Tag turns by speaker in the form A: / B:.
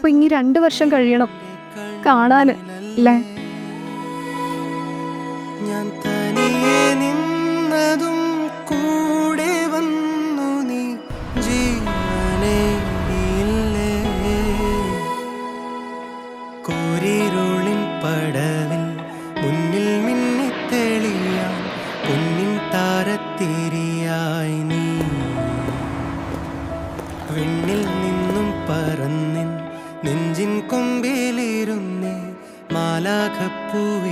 A: ഇനിയിപ്പോ 2 വർഷം കഴിയണം കാണാന് അല്ലേ?
B: ഞാൻ തനിയെ നിന്നതും കൂടെ വന്നു നീ ജീവനേ ഇല്ലേ. കൂരിരുളിൻ പടവിൽ മുന്നിൽ മിന്നിത്തെളിയാൻ പൊന്നിൻ താരത്തിരിയായി നീ വിണ്ണിൽ നിന്നും പറന്നിൻ നെഞ്ചിൻ കൊമ്പിലിരുന്നേ മാലാഖപ്പൂവിതളേ.